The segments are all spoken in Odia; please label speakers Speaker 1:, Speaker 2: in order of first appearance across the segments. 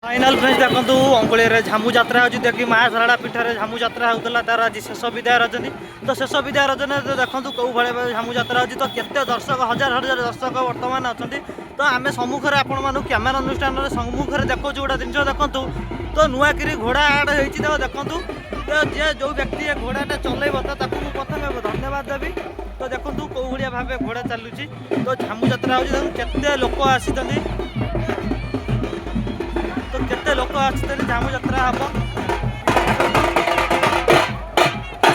Speaker 1: फाइनाल फ्रेंड्स देखो अंगुली झामू यात्रा अच्छी देखिए माँ सारड़ा पीठर झामू यात्रा होता तार आज शेष विदाय रजनी तो शेष विदाय रजनी देखो कौ भाई झामू यात्रा अच्छी तो केते दर्शक हजार हजार दर्शक बर्तमान अच्छा तो आम सम्मुखें आपण मानू कैमेरा अनुष्ठान सम्मुखें देखो गोटा जिन देखु तो नुआकि घोड़ा आड हो देखु तो जे जो व्यक्ति घोड़ाटा चलैब तो प्रथम धन्यवाद देवी तो देखो कौ भाया भाव घोड़ा चलुची तो झामू यात्रा हो केते लोक आसी तो केते लोक आसते झामू यात्रा हम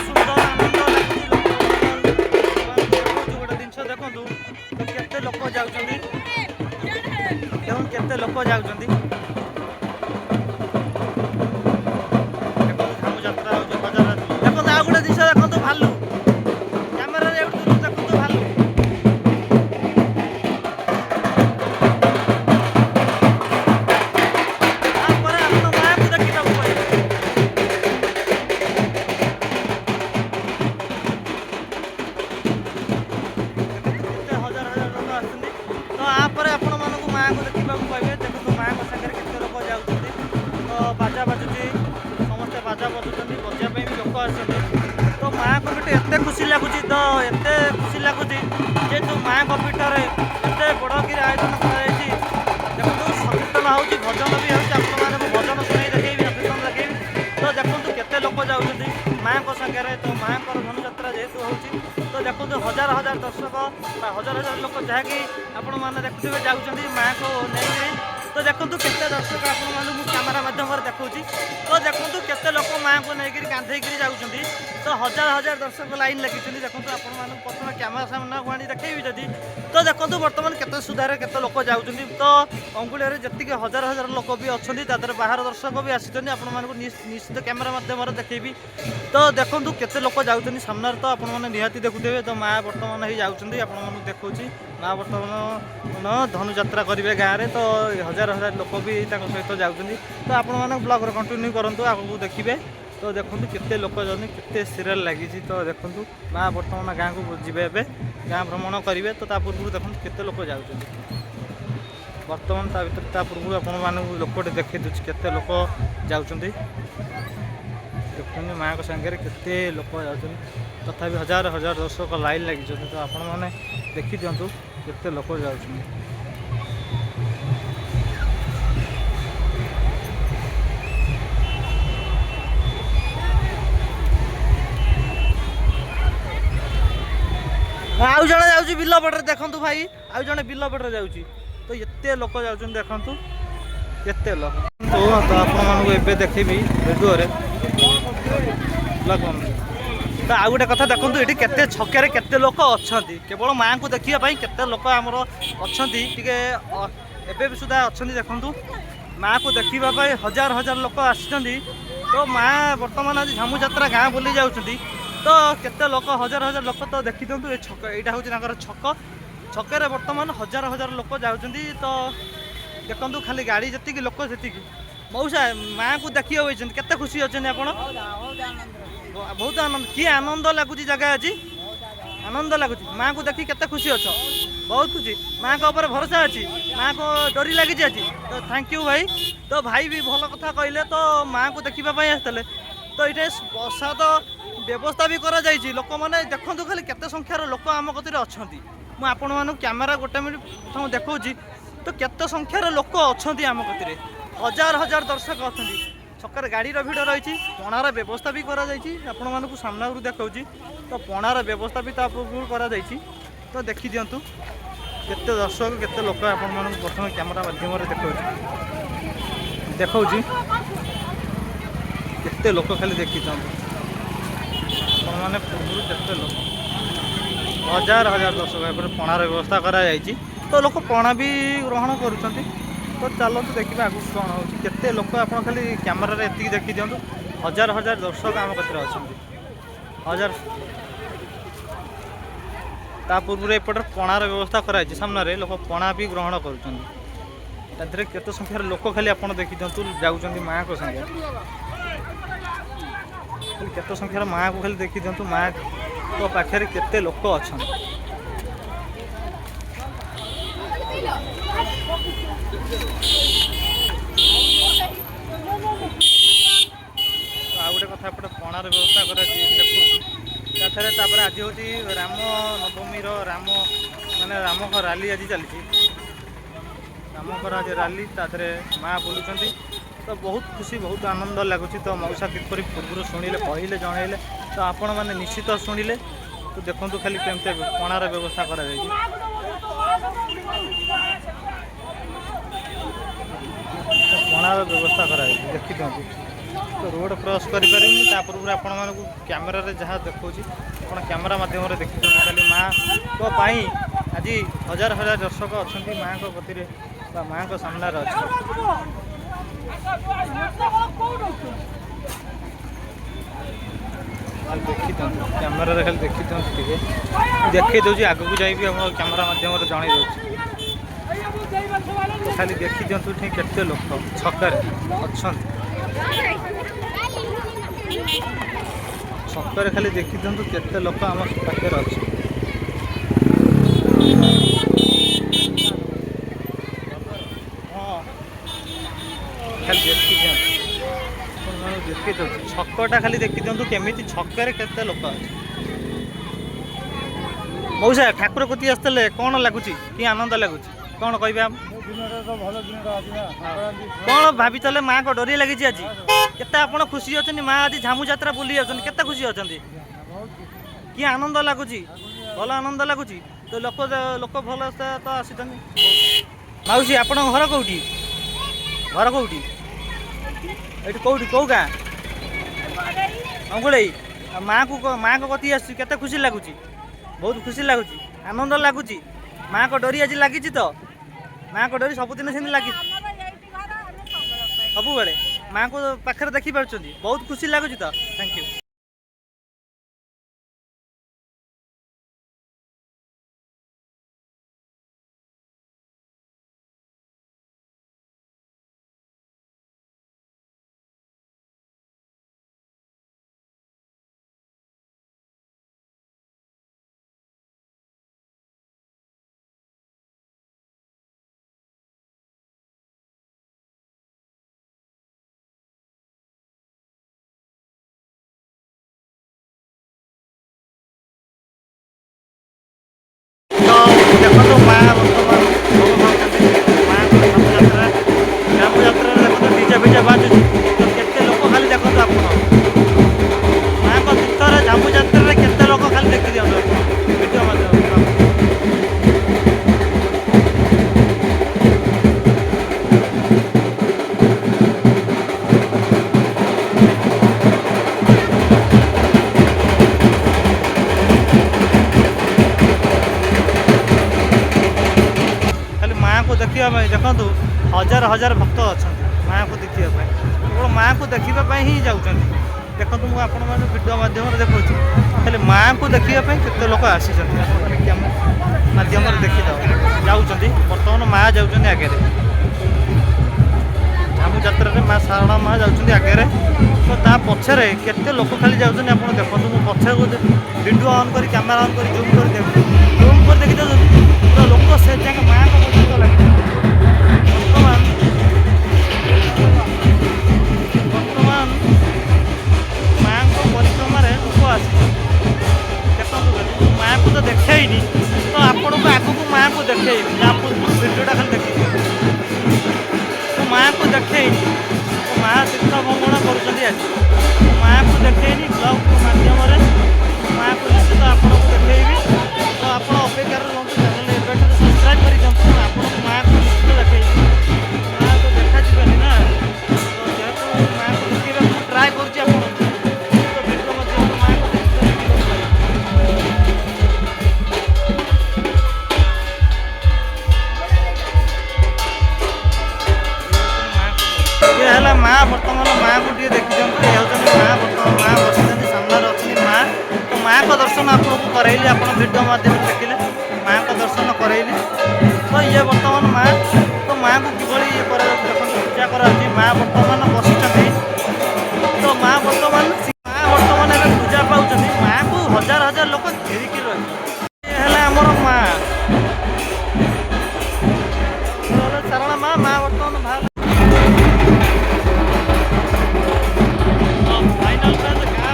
Speaker 1: सुंदर आनंद गोटे जिन देखु तो केते लोक जाउछंती केते लोक जाउछंती झामू यात्रा हो देखो आ गोटे जिन देखो भालू कैमेरा देखो भालू बाजा बाजुची समस्ते बाजा बजुँच बजापी भी लोक आते तो माँ को पीठ एत खुशी लगुच तो एत खुशी लगुच जेहतु माँ को पीठर एत बड़क आयोजन कर देखो संकीर्तन हो भजन भी हो भजन शुणी देखी संकीर्तन देखी तो देखो केते लोक जाऊँच माँ को सागर तो माँ को धनुयात्रा जेहेतु हो तो देखो हजार हजार दर्शक हजार हजार लोक जहाँकि आपण मैंने देखुए जाऊँच माँ को नहीं तो देखो केते दर्शक आपको कैमेरा माध्यम देखा तो देखो केते लोक माँ को लेकर कांधेकरी जाऊँच तो हजार हजार दर्शक लाइन लगी देखो आपको प्रथम कैमेरा सामना को आनी देखी जदि तो देखो बर्तमान केते सुधार केते लोक जाऊँच तो अंगुली जी हजार हजार लोक भी अच्छा बाहर दर्शक भी आसी आपको निश्चित कैमेरा माध्यम देखी तो देखो केते लोक जाऊँच सामने तो आपने निहाती देखुथे तो माँ बर्तमान ही जाऊँच आपको देखा माँ बर्तमान धनुयात्रा करेंगे गाँव में तो हजार हजार लोक भी सहित जाऊँच तो आपण ब्लॉग कंटिन्यू करूँ आगे देखिए तो देखो केते लोक जाऊँ केते सीरियल लगी तो देखो माँ बर्तमान गाँव को जी गाँ भ्रमण करेंगे तो पूर्व देखो केते लोक जाऊँ बर्तमान ता पूर्व आपण लोकटे देखी दूसरी केते लोक जाऊँ देखते माँ को सागर केते लोक जाऊँ तथा हजार हजार दर्शक लाइन लगी तो आपण मैंने देखी दिंतु केते लोक जाऊँ आउ जड़े जाऊँ बिल पटे देखु भाई आउ जड़े बिल पटे जाऊँ तो एते लोक जाऊँ देखु केते लोक तो आपको देखी भिडियो तो आउ गोटे कथा देखो ये केते छके केते लोक अच्छा केवल माँ को देखापी केते लोक आमर अच्छा एबे भी सुधा अच्छा देखु माँ को देखापी हजार हजार लोक आसी तो माँ बर्तमान आज झामू यात्रा गाँ बुली जाऊँच तो केते लोक हजार हजार लोक तो देखी दिंतु ये छक यहाँ हूँ छक छके बर्तमान हजार हजार लोक जाऊँ तो देखो खाली गाड़ी जी लोक से मौसा माँ को देखी हुई केते खुशी अच्छे आप बहुत आनंद किए आनंद लगुच जगह आज आनंद लगुच माँ को देखी केते खुशी अच्छ बहुत खुशी माँ को ऊपर भरोसा अच्छी माँ को डोरी लगी आज तो थैंक यू भाई तो भाई भी भल कथा कहले तो माँ को देखापी आसते तो ये प्रसाद व्यवस्था भी करा जाइए लोक मैंने देखो खाली केते संख्यार लोक आम कतिर अच्छा मुझे आपण मानक कैमेरा गोटे मिनट प्रथम देखा तो केते संख्यार लोक अच्छा आम कतिर हजार हजार दर्शक अच्छा छकर गाड़ीर भिड़ रही पणार व्यवस्था भी करा आपण मानक सामना देखा तो पणार व्यवस्था भी करा तो देखी दिंतु केते दर्शक केते लोक आपण मानक प्रथम कैमेरा माध्यम देखा केते लोक खाली देखी मैंने पूर्व केते लोक हजार हजार दर्शक पणार व्यवस्था करा तो लोक पणा भी ग्रहण करुँच तो चलते देखिए आगू कौन हो केते लोक आप खाली कैमेरा एति देखी दिंतु हजार हजार दर्शक आम कतिर अच्छा हजार ता पूर्व एपटर पणार व्यवस्था कराई सामने लोक पणा भी ग्रहण करुँच केते संख्यार लोक खाली आप देखी दिंतु जाऊँ माँ को संगे केते संख्यार माँ को खाली देखी दिंतु माँ को पाखे केते लोक अच्छा ଖାନାର ବ୍ୟବସ୍ଥା କରାଯାଇଛି ଦେଖୁଛୁ ତାଥରେ। ତାପରେ ଆଜି ହେଉଛି ରାମ ନବମୀର ମାନେ ରାମଙ୍କ ରାଲି ଆଜି ଚାଲିଛି। ରାମଙ୍କର ଆଜି ରାଲି ତାଥରେ ମାଆ ବୁଲୁଛନ୍ତି ତ ବହୁତ ଖୁସି ବହୁତ ଆନନ୍ଦ ଲାଗୁଛି। ତ ମଉସା କିପରି ପୂର୍ବରୁ ଶୁଣିଲେ କହିଲେ ଜଣେଇଲେ ତ ଆପଣମାନେ ନିଶ୍ଚିତ ଶୁଣିଲେ। ତ ଦେଖନ୍ତୁ ଖାଲି କେମିତି ପଣାର ବ୍ୟବସ୍ଥା କରାଯାଇଛି। ପଣାର ବ୍ୟବସ୍ଥା କରାଯାଇଛି ଦେଖିଦିଅନ୍ତୁ। ତ ରୋଡ଼ କ୍ରସ୍ କରିପାରିନି ତା ପୂର୍ବରୁ ଆପଣମାନଙ୍କୁ କ୍ୟାମେରାରେ ଯାହା ଦେଖାଉଛି ଆପଣ କ୍ୟାମେରା ମାଧ୍ୟମରେ ଦେଖିଦିଅନ୍ତୁ। ଖାଲି ମାଆଙ୍କ ପାଇଁ ଆଜି ହଜାର ହଜାର ଦର୍ଶକ ଅଛନ୍ତି ମାଆଙ୍କ ଗତିରେ ବା ମାଆଙ୍କ ସାମ୍ନାରେ ଅଛି। ଖାଲି ଦେଖିଦିଅନ୍ତୁ କ୍ୟାମେରାରେ ଖାଲି ଦେଖିଦିଅନ୍ତୁ ଟିକେ ଦେଖେଇ ଦେଉଛି ଆଗକୁ ଯାଇବି ଆପଣ କ୍ୟାମେରା ମାଧ୍ୟମରେ ଜଣାଇ ଦେଉଛି। ଖାଲି ଦେଖିଦିଅନ୍ତୁ ଏଠି କେତେ ଲୋକ ଛକରେ ଅଛନ୍ତି। ଛକରେ ଖାଲି ଦେଖିଦିଅନ୍ତୁ କେତେ ଲୋକ ଆମ ପାଖରେ ଅଛି। ଖାଲି ଦେଖିଦିଅନ୍ତୁ ଦେଖିଦିଅନ୍ତୁ ଛକଟା ଖାଲି ଦେଖିଦିଅନ୍ତୁ କେମିତି ଛକରେ କେତେ ଲୋକ ଅଛି। ମଉସା ଠାକୁର କତି ଆସିଥିଲେ କ'ଣ ଲାଗୁଛି କି ଆନନ୍ଦ ଲାଗୁଛି କ'ଣ କହିବେ ଆମ କ'ଣ ଭାବିଥିଲେ ମାଆଙ୍କ ଡୋରି ଲାଗିଛି ଆଜି କେତେ ଆପଣ ଖୁସି ଅଛନ୍ତି? ମା ଆଜି ଝାମୁ ଯାତ୍ରା ବୁଲି ଯାଉଛନ୍ତି କେତେ ଖୁସି ଅଛନ୍ତି? କି ଆନନ୍ଦ ଲାଗୁଛି? ଭଲ ଆନନ୍ଦ ଲାଗୁଛି। ତ ଲୋକ ଭଲ ତ ଆସିଛନ୍ତି। ମାଉସୀ ଆପଣଙ୍କ ଘର କେଉଁଠି? ଘର କେଉଁଠି? ଏଇଠି କେଉଁଠି କେଉଁ ଗାଁ? ଅଙ୍ଗୁଳେଇ। ଆଉ ମାଆଙ୍କ କତି ଆସୁଛି କେତେ ଖୁସି ଲାଗୁଛି? ବହୁତ ଖୁସି ଲାଗୁଛି ଆନନ୍ଦ ଲାଗୁଛି। ମାଆଙ୍କ ଡୋରି ଆଜି ଲାଗିଛି ତ ମାଆଙ୍କ ଡୋରି ସବୁଦିନ ସେମିତି ଲାଗିଛି ସବୁବେଳେ ମାଆଙ୍କୁ ପାଖରେ ଦେଖିପାରୁଛନ୍ତି ବହୁତ ଖୁସି ଲାଗୁଛି ତ। Thank you. ଦେଖନ୍ତୁ ମା ବର୍ତ୍ତମାନ ଝାମୁ ଯାତ୍ରାରେ ଦେଖନ୍ତୁ ଡିଜେ ଫିଜେ ବାଜୁଛି ତ କେତେ ଲୋକ ଖାଲି ଦେଖନ୍ତୁ ଆପଣ ମାଆଙ୍କ ତୀର୍ଥରେ ଝାମୁ ଯାତ୍ରାରେ କେତେ ଲୋକ ଖାଲି ଦେଖିଦିଅନ୍ତୁ ଭିଡ଼ିଓ ମାଧ୍ୟମରେ। ଦେଖିବା ପାଇଁ ଦେଖନ୍ତୁ ହଜାର ହଜାର ଭକ୍ତ ଅଛନ୍ତି ମାଆଙ୍କୁ ଦେଖିବା ପାଇଁ କେବଳ ମାଆଙ୍କୁ ଦେଖିବା ପାଇଁ ହିଁ ଯାଉଛନ୍ତି। ଦେଖନ୍ତୁ ମୁଁ ଆପଣମାନଙ୍କୁ ଭିଡ଼ିଓ ମାଧ୍ୟମରେ ଦେଖାଉଛି ଖାଲି ମାଆଙ୍କୁ ଦେଖିବା ପାଇଁ କେତେ ଲୋକ ଆସିଛନ୍ତି ମାଧ୍ୟମରେ ଯାଉଛନ୍ତି। ବର୍ତ୍ତମାନ ମାଆ ଯାଉଛନ୍ତି ଆଗରେ ଝାମୁ ଯାତ୍ରାରେ ମା ଶାରଳା ମା ଯାଉଛନ୍ତି ଆଗରେ ତ ତା ପଛରେ କେତେ ଲୋକ ଖାଲି ଯାଉଛନ୍ତି ଆପଣ ଦେଖନ୍ତୁ। ମୁଁ ପଛକୁ ଭିଡ଼ିଓ ଅନ୍ କରି କ୍ୟାମେରା ଅନ୍ କରି ଜୁମ୍ କରି ଦେଖିଦେଉଛନ୍ତି ତ ଲୋକ ସେ ଯାକ ମାଆଙ୍କ ପର୍ଯ୍ୟନ୍ତ ଲାଗିଛନ୍ତି। ବର୍ତ୍ତମାନ ମାଆଙ୍କ ପରିକ୍ରମାରେ ଲୋକ ଆସିଛନ୍ତି ଦେଖନ୍ତୁ। ମାଆଙ୍କୁ ତ ଦେଖେଇନି ତ ଆପଣଙ୍କୁ ଆଗକୁ ମାଆଙ୍କୁ ଦେଖେଇବି ତା ପୂର୍ବରୁ ଭିଡ଼ିଓଟା ଖାଲି ଦେଖିବି। ମୁଁ ମାଆଙ୍କୁ ଦେଖେଇନି ମାଆ ତୀର୍ଥ ଭ୍ରମଣ କରୁଛନ୍ତି ଆଜି ମାଆଙ୍କୁ ଦେଖେଇନି ବ୍ଲଗ୍ ମାଧ୍ୟମରେ ମାଆଙ୍କୁ ନିଶ୍ଚିତ ଆପଣଙ୍କୁ ଦେଖେଇବି। ତ ଆପଣ ଅପେକ୍ଷାରେ ରୁହନ୍ତୁ ଚ୍ୟାନେଲ୍ ଏବେଠାରୁ ସବସ୍କ୍ରାଇବ୍ କରିଦିଅନ୍ତୁ ଆପଣଙ୍କୁ ମାଆଙ୍କୁ ନିଶ୍ଚିତ ଦେଖେଇବି। ମାଆ ତ ଦେଖାଯିବେନି ନା ତ ଯେହେତୁ ମାଆଙ୍କୁ ଦେଖେଇବାକୁ ମୁଁ ଟ୍ରାଏ କରୁଛି ଆପଣଙ୍କୁ ତ ଭିଡ଼ିଓ ମାଧ୍ୟମରେ ମାଆଙ୍କୁ ନିଶ୍ଚିତ ଦେଖିବାକୁ ପାଇବେ। ଇଏ ହେଲା ମାଆ ବର୍ତ୍ତମାନ ମାଆଙ୍କୁ ଟିକେ ଦେଖିଦିଅନ୍ତୁ। ଇଏ ହେଉଛନ୍ତି ମାଆ ବର୍ତ୍ତମାନ ମାଆ ବସିଛନ୍ତି ସାମ୍ନାରେ ଅଛନ୍ତି ମାଆ ତ ମାଆଙ୍କ ଦର୍ଶନ ଆପଣଙ୍କୁ କରାଇଲି ଆପଣ ଭିଡ଼ିଓ ମାଧ୍ୟମରେ ଦେଖିଲେ ମାଆଙ୍କ ଦର୍ଶନ କରାଇଲି। ତ ଇଏ ବର୍ତ୍ତମାନ ମାଆ ତ ମାଆଙ୍କୁ କିଭଳି ଇଏ କରାଯାଉଛି ଦେଖନ୍ତୁ ପୂଜା କରାଯାଉଛି। ମାଆ ବର୍ତ୍ତମାନ ବସିଛନ୍ତି ତ ମାଆ ବର୍ତ୍ତମାନ ଏବେ ପୂଜା ପାଉଛନ୍ତି। ମାଆଙ୍କୁ ହଜାର ହଜାର ଲୋକ ଘେରିକି ରହିବେ। ଇଏ ହେଲା ଆମର ମାଆ ଶାରଳା ମାଆ ବର୍ତ୍ତମାନ ବାହାର ଫାଇନାଲ ଗାଁ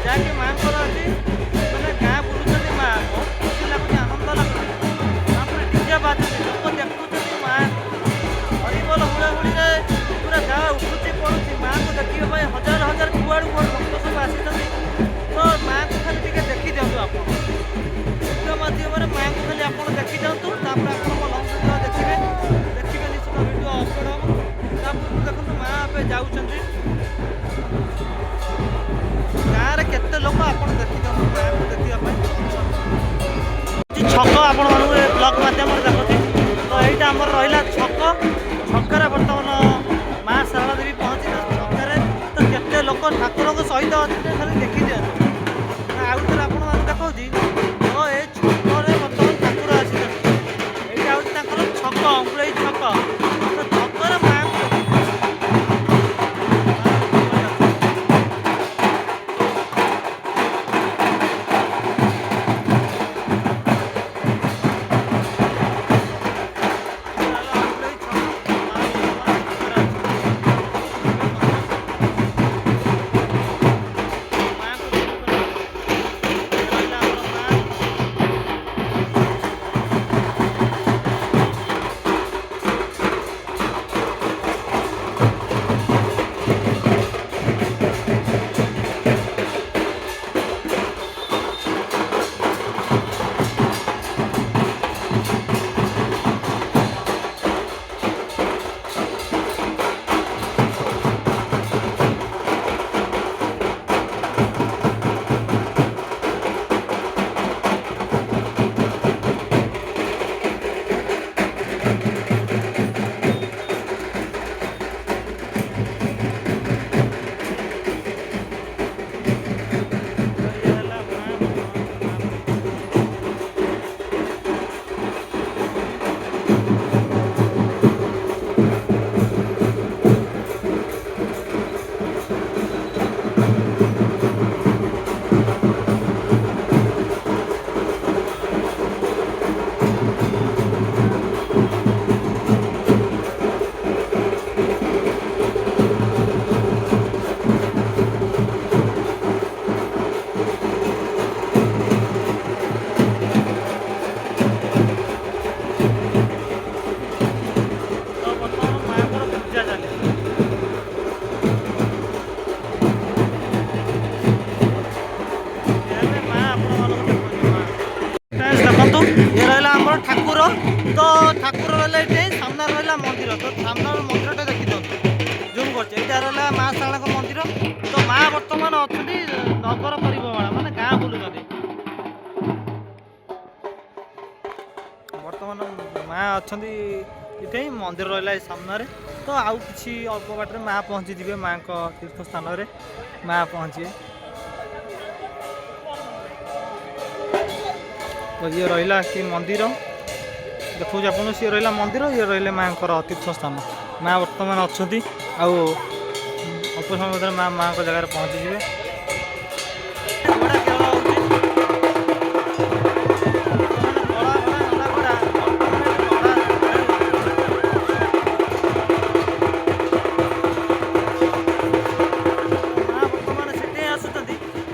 Speaker 1: ଯାହାକି ମାଆଙ୍କର ଆଜି ମାନେ ଗାଁ ବୁଲୁଛନ୍ତି ମାଆ ବହୁତ ଖୁସି ଲାଗୁଛି ଆନନ୍ଦ ଲାଗୁଛି। ତାପରେ ଡିଜେ ବାଜୁଛି ଲୋକ ଦେଖୁଛନ୍ତି ମାଆକୁ ହରିବୋଲ ହୁଳାହୁଳିରେ ପୁରା ଗାଁ ଉଠୁଛି ପଡ଼ୁଛି ମାଆକୁ ଦେଖିବା ପାଇଁ ହଜାର ହଜାର କୁଆଡ଼ୁ କୁଆଡ଼ୁ ଭକ୍ତ ସବୁ ଆସିଛନ୍ତି। ତ ମାଆକୁ ଖାଲି ଟିକେ ଦେଖି ଦିଅନ୍ତୁ ଆପଣ ଭିଡ଼ିଓ ମାଧ୍ୟମରେ ମାଆଙ୍କୁ ଖାଲି ଆପଣ ଦେଖି ଦିଅନ୍ତୁ। ତାପରେ ଆପଣ ମୋ ଲଙ୍ଗ ଭିଡ଼ିଓ ଦେଖିବେ ନିଶ୍ଚିତ ଭିଡ଼ିଓ ଅପଲୋଡ଼ ହେବ। ତାପରେ ଦେଖନ୍ତୁ ମାଆ ଏବେ ଯାଉଛନ୍ତି ଗାଁରେ କେତେ ଲୋକ ଆପଣ ଦେଖିଦିଅନ୍ତୁ ମାଆକୁ ଦେଖିବା ପାଇଁ ଛକ ଆପଣମାନଙ୍କୁ ଏ ବ୍ଲଗ୍ ମାଧ୍ୟମରେ ଦେଖୁଛି। ତ ଏଇଟା ଆମର ରହିଲା ଛକରେ ବର୍ତ୍ତମାନ ମା ଶାରଳା ଦେବୀ ପହଞ୍ଚିଛନ୍ତି ଛକରେ। ତ କେତେ ଲୋକ ଠାକୁରଙ୍କ ସହିତ ଅଛନ୍ତି ଖାଲି ଦେଖିଦିଅନ୍ତୁ। ଆଉ ଥରେ ଆପଣମାନଙ୍କୁ ଦେଖାଉଛି ତ ଏ ଛକରେ ବର୍ତ୍ତମାନ ଠାକୁର ଆସିଛନ୍ତି। ଏଇଟା ହେଉଛି ତାଙ୍କର ଛକ ଅଙ୍ଗୁଳେଇ ଛକ। ତ ଛକରେ ମାଆଙ୍କୁ ଦେଖନ୍ତୁ ଏ ରହିଲା ଆମର ଠାକୁର। ତ ଠାକୁର ରହିଲା ଏଠି ସାମ୍ନାରେ ରହିଲା ମନ୍ଦିର। ତ ସାମ୍ନାର ମନ୍ଦିରଟା ଦେଖିଦିଅନ୍ତୁ ଜୁମ୍ କରୁଛି। ଏଇଟା ରହିଲା ମା ଶାରଳାଙ୍କ ମନ୍ଦିର। ତ ମା ବର୍ତ୍ତମାନ ଅଛନ୍ତି ନଗର ପରିଭ୍ରମଣ ମାନେ ଗାଁ ବୁଲୁଛନ୍ତି। ବର୍ତ୍ତମାନ ମା ଅଛନ୍ତି ଏଠି ମନ୍ଦିର ରହିଲା ଏ ସାମ୍ନାରେ। ତ ଆଉ କିଛି ଅଳ୍ପ ବାଟରେ ମା ପହଞ୍ଚିଯିବେ ମାଙ୍କ ତୀର୍ଥ ସ୍ଥାନରେ ମା ପହଞ୍ଚିବେ। ତ ଇଏ ରହିଲା କି ମନ୍ଦିର ଦେଖଉଛି ଆପଣ ସିଏ ରହିଲା ମନ୍ଦିର ଇଏ ରହିଲେ ମାଙ୍କର ତୀର୍ଥ ସ୍ଥାନ। ମା ବର୍ତ୍ତମାନ ଅଛନ୍ତି ଆଉ ଅଳ୍ପ ସମୟ ଭିତରେ ମାଙ୍କ ଜାଗାରେ ପହଞ୍ଚିଯିବେ।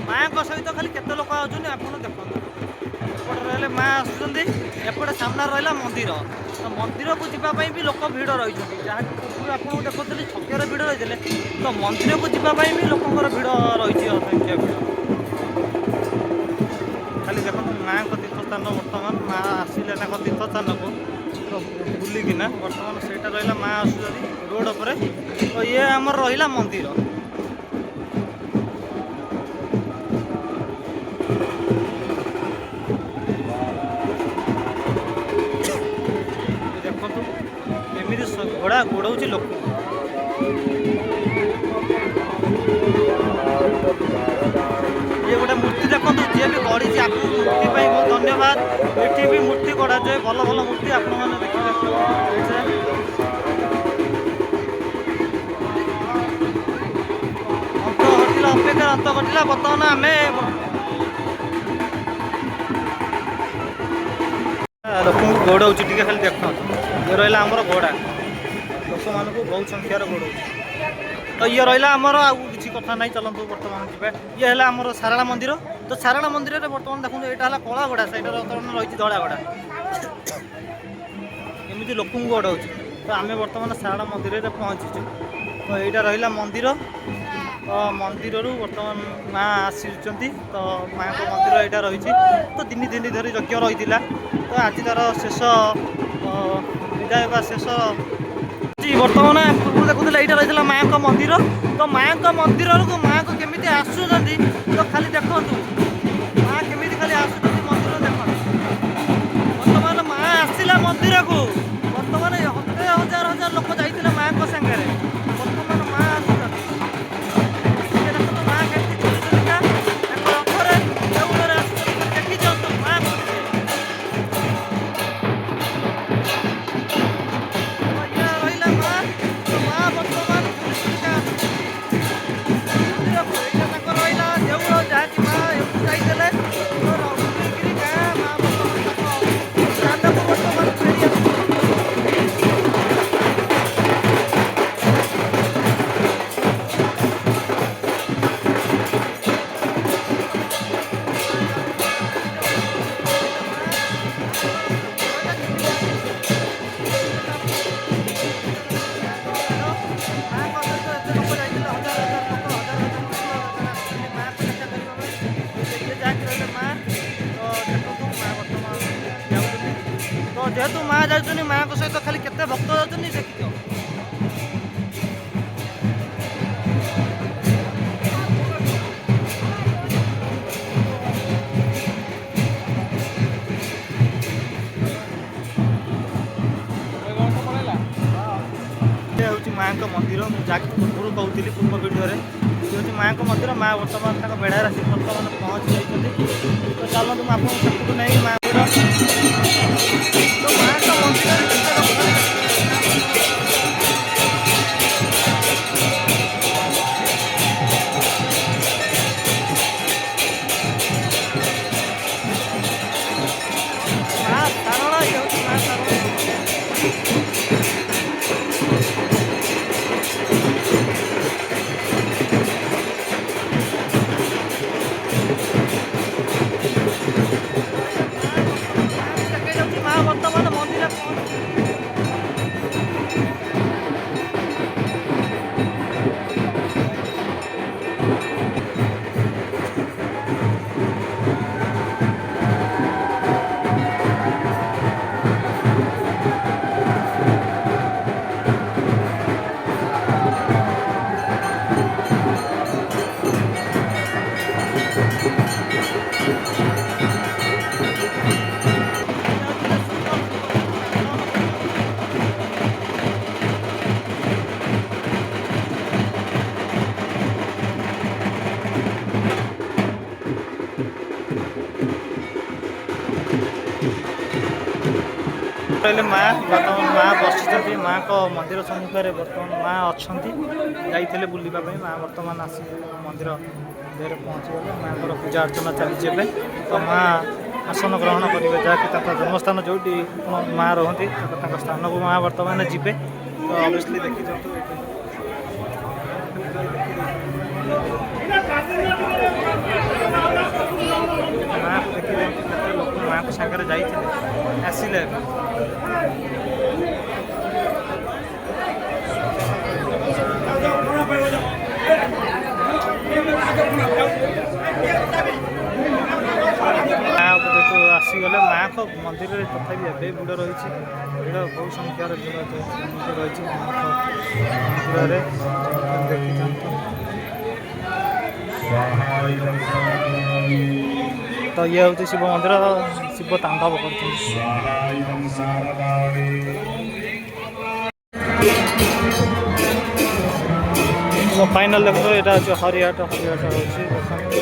Speaker 1: ମାଙ୍କ ସହିତ ଖାଲି କେତେ ଲୋକ ଆସୁଛନ୍ତି ଆପଣ ଦେଖନ୍ତୁ। ଏପଟେ ରହିଲେ ମା ଆସୁଛନ୍ତି ଏପଟେ ସାମ୍ନାରେ ରହିଲା ମନ୍ଦିର। ତ ମନ୍ଦିରକୁ ଯିବା ପାଇଁ ବି ଲୋକ ଭିଡ଼ ରହିଛନ୍ତି। ଯାହାକି ପୂର୍ବରୁ ଆପଣଙ୍କୁ ଦେଖୁଥିଲି ଛକରେ ଭିଡ଼ ରହିଥିଲେ ତ ମନ୍ଦିରକୁ ଯିବା ପାଇଁ ବି ଲୋକଙ୍କର ଭିଡ଼ ରହିଛି ଅସଂଖ୍ୟ ଭିଡ଼। ଖାଲି ଦେଖନ୍ତୁ ମାଙ୍କ ତୀର୍ଥସ୍ଥାନ ବର୍ତ୍ତମାନ ମା ଆସିଲେ ତାଙ୍କ ତୀର୍ଥସ୍ଥାନକୁ ତ ବୁଲିକିନା ବର୍ତ୍ତମାନ ସେଇଟା ରହିଲା ମା ଆସୁଛନ୍ତି ରୋଡ଼ ଉପରେ। ତ ଇଏ ଆମର ରହିଲା ମନ୍ଦିର। ଦେଖନ୍ତୁ ଏମିତି ଘୋଡ଼ା ଗୋଡ଼ଉଛି ଲୋକ। ଇଏ ଗୋଟେ ମୂର୍ତ୍ତି ଦେଖନ୍ତୁ ଯିଏ ବି ଗଢ଼ିଛି ଆପଣଙ୍କୁ ମୂର୍ତ୍ତି ପାଇଁ ବହୁତ ଧନ୍ୟବାଦ। ଏଠି ବି ମୂର୍ତ୍ତି ଗଢ଼ାଯାଏ ଭଲ ଭଲ ମୂର୍ତ୍ତି ଆପଣମାନେ ଦେଖିବେ। ଅନ୍ତ ଘଟିଲା ଅପେକ୍ଷା ଅନ୍ତ ଘଟିଲା। ବର୍ତ୍ତମାନ ଆମେ ଲୋକଙ୍କୁ ଗୋଡ଼ଉଛି ଟିକେ ଖାଲି ଦେଖନ୍ତୁ। ଇଏ ରହିଲା ଆମର ଘୋଡ଼ା ଲୋକମାନଙ୍କୁ ବହୁତ ସଂଖ୍ୟାରେ ଗୋଡ଼ଉଛି। ତ ଇଏ ରହିଲା ଆମର ଆଉ କିଛି କିଛି କଥା ନାହିଁ ଚଲନ୍ତୁ ବର୍ତ୍ତମାନ ଯିବା। ଇଏ ହେଲା ଆମର ସାରଳା ମନ୍ଦିର। ତ ସାରଳା ମନ୍ଦିରରେ ବର୍ତ୍ତମାନ ଦେଖନ୍ତୁ ଏଇଟା ହେଲା କଳାଗଡ଼ା, ସେଇଟାର ବର୍ତ୍ତମାନ ରହିଛି ଧଳାଗଡ଼ା। ଏମିତି ଲୋକଙ୍କୁ ଗଡ଼ାଉଛି। ତ ଆମେ ବର୍ତ୍ତମାନ ସାରଳା ମନ୍ଦିରରେ ପହଞ୍ଚିଛୁ। ତ ଏଇଟା ରହିଲା ମନ୍ଦିର। ତ ମନ୍ଦିରରୁ ବର୍ତ୍ତମାନ ମାଆ ଆସିଛନ୍ତି। ତ ମାଆଙ୍କ ମନ୍ଦିର ଏଇଟା ରହିଛି। ତ ତିନି ଦିନ ଧରି ଯଜ୍ଞ ରହିଥିଲା। ତ ଆଜି ତାର ଶେଷ ବିଦାୟ ବା ଶେଷ ବର୍ତ୍ତମାନ ପୂର୍ବରୁ ଦେଖୁଥିଲେ ଏଇଟା ରହିଥିଲା ମାଆଙ୍କ ମନ୍ଦିର। ତ ମାଆଙ୍କ ମନ୍ଦିରକୁ ମାଆଙ୍କୁ କେମିତି ଆସୁଛନ୍ତି ତ ଖାଲି ଦେଖନ୍ତୁ, ମାଆ କେମିତି ଖାଲି ଆସୁଛନ୍ତି ମନ୍ଦିର ଦେଖନ୍ତୁ। ବର୍ତ୍ତମାନ ମାଆ ଆସିଲା ମନ୍ଦିରକୁ, ବର୍ତ୍ତମାନ ହଜାର ହଜାର ଲୋକ ଯାଇଥିଲେ ମାଆଙ୍କ ସାଙ୍ଗରେ। ବର୍ତ୍ତମାନ ମାଆ ଆସୁଛନ୍ତି, ଦେଖନ୍ତୁ ମାଆ କେମିତି ଚଲୁଛନ୍ତି ତାଙ୍କ ରଥରେ ଦେଉଳରେ ଆସୁଛନ୍ତି। ଦେଖି ଦିଅନ୍ତୁ ମାଆଙ୍କୁ ଟିକେ। ରହିଲା ମାଆ, ମାଆ ବର୍ତ୍ତମାନ ମନ୍ଦିରକୁ। ଏଇଟା ତାଙ୍କ ରହିଲା ଦେଉଳ, ଯାହାକି ମାଆ ଏଠୁ ଯାଇଥିଲେ ରହୁକିରି ଗାଁ। ମାଆ ବର୍ତ୍ତମାନ ତାଙ୍କ ସ୍ଥାନକୁ ବର୍ତ୍ତମାନ ଫେରି ଆସୁଛନ୍ତି। ଯେହେତୁ ମାଆ ଯାଉଛନ୍ତି, ମାଆଙ୍କ ସହିତ ଖାଲି କେତେ ଭକ୍ତ ଯାଉଛନ୍ତି ଦେଖିଦିଅ। ହେଉଛି ମାଆଙ୍କ ମନ୍ଦିର। ମୁଁ ଯାହାକି ପୂର୍ବରୁ କହୁଥିଲି ପୂର୍ବ ଭିଡ଼ିଓରେ, ଇଏ ହେଉଛି ମାଆଙ୍କ ମନ୍ଦିର। ମାଆ ବର୍ତ୍ତମାନ ତାଙ୍କ ବେଢ଼ାରେ ଆସି ବର୍ତ୍ତମାନ ପହଞ୍ଚି ଯାଇଛନ୍ତି। ତ ଚାଲନ୍ତୁ ମୁଁ ଆପଣଙ୍କୁ ସେପଟକୁ ନେଇ ମାଆଙ୍କ ମନ୍ଦିରରେ ମାଆ ସାରଳା, ଇଏ ହେଉଛି ମାଆ ସାରଳା। ମାଆ ବର୍ତ୍ତମାନ ମନ୍ଦିର କହିଲେ ମାଆ ବର୍ତ୍ତମାନ ମାଆ ବସିଛନ୍ତି ମାଆଙ୍କ ମନ୍ଦିର ସମ୍ମୁଖରେ। ବର୍ତ୍ତମାନ ମାଆ ଅଛନ୍ତି, ଯାଇଥିଲେ ବୁଲିବା ପାଇଁ। ମାଆ ବର୍ତ୍ତମାନ ଆସି ମନ୍ଦିର ଦେହରେ ପହଞ୍ଚିଗଲେ। ମାଆଙ୍କର ପୂଜା ଅର୍ଚ୍ଚନା ଚାଲିଛି ଏବେ। ତ ମାଆ ଆସନ ଗ୍ରହଣ କରିବେ, ଯାହାକି ତାଙ୍କ ଜନ୍ମସ୍ଥାନ ଯେଉଁଠି ମାଆ ରୁହନ୍ତି ତାଙ୍କ ସ୍ଥାନକୁ ମାଆ ବର୍ତ୍ତମାନ ଯିବେ। ତ ଅବଭିୟସ୍ଲି ଦେଖିଦିଅନ୍ତୁ ଏଠି ମାଆକୁ ଦେଖିଦିଅନ୍ତୁ କେତେ ଲୋକ ମାଆଙ୍କ ସାଙ୍ଗରେ ଯାଇଥିଲେ ଆସିଲେ। ଆସିଗଲେ ମାଆଙ୍କ ମନ୍ଦିରରେ ତଥାପି ଏବେ ଭିଡ଼ ରହିଛି। ଭିଡ଼ ବହୁ ସଂଖ୍ୟାର ଭିଡ଼ ରହିଛି ମାଆଙ୍କ ମନ୍ଦିରରେ। ଦେଖିଥାନ୍ତୁ ତ ଇଏ ହେଉଛି ଶିବ ମନ୍ଦିର। ଶିବ ତାଣ୍ଡବ କରୁଛନ୍ତି। ଫାଇନାଲ ଦେଖନ୍ତୁ ଏଇଟା ହେଉଛି ହରିହାଟ। ହରିହାଟ ହେଉଛି ଦେଖନ୍ତୁ।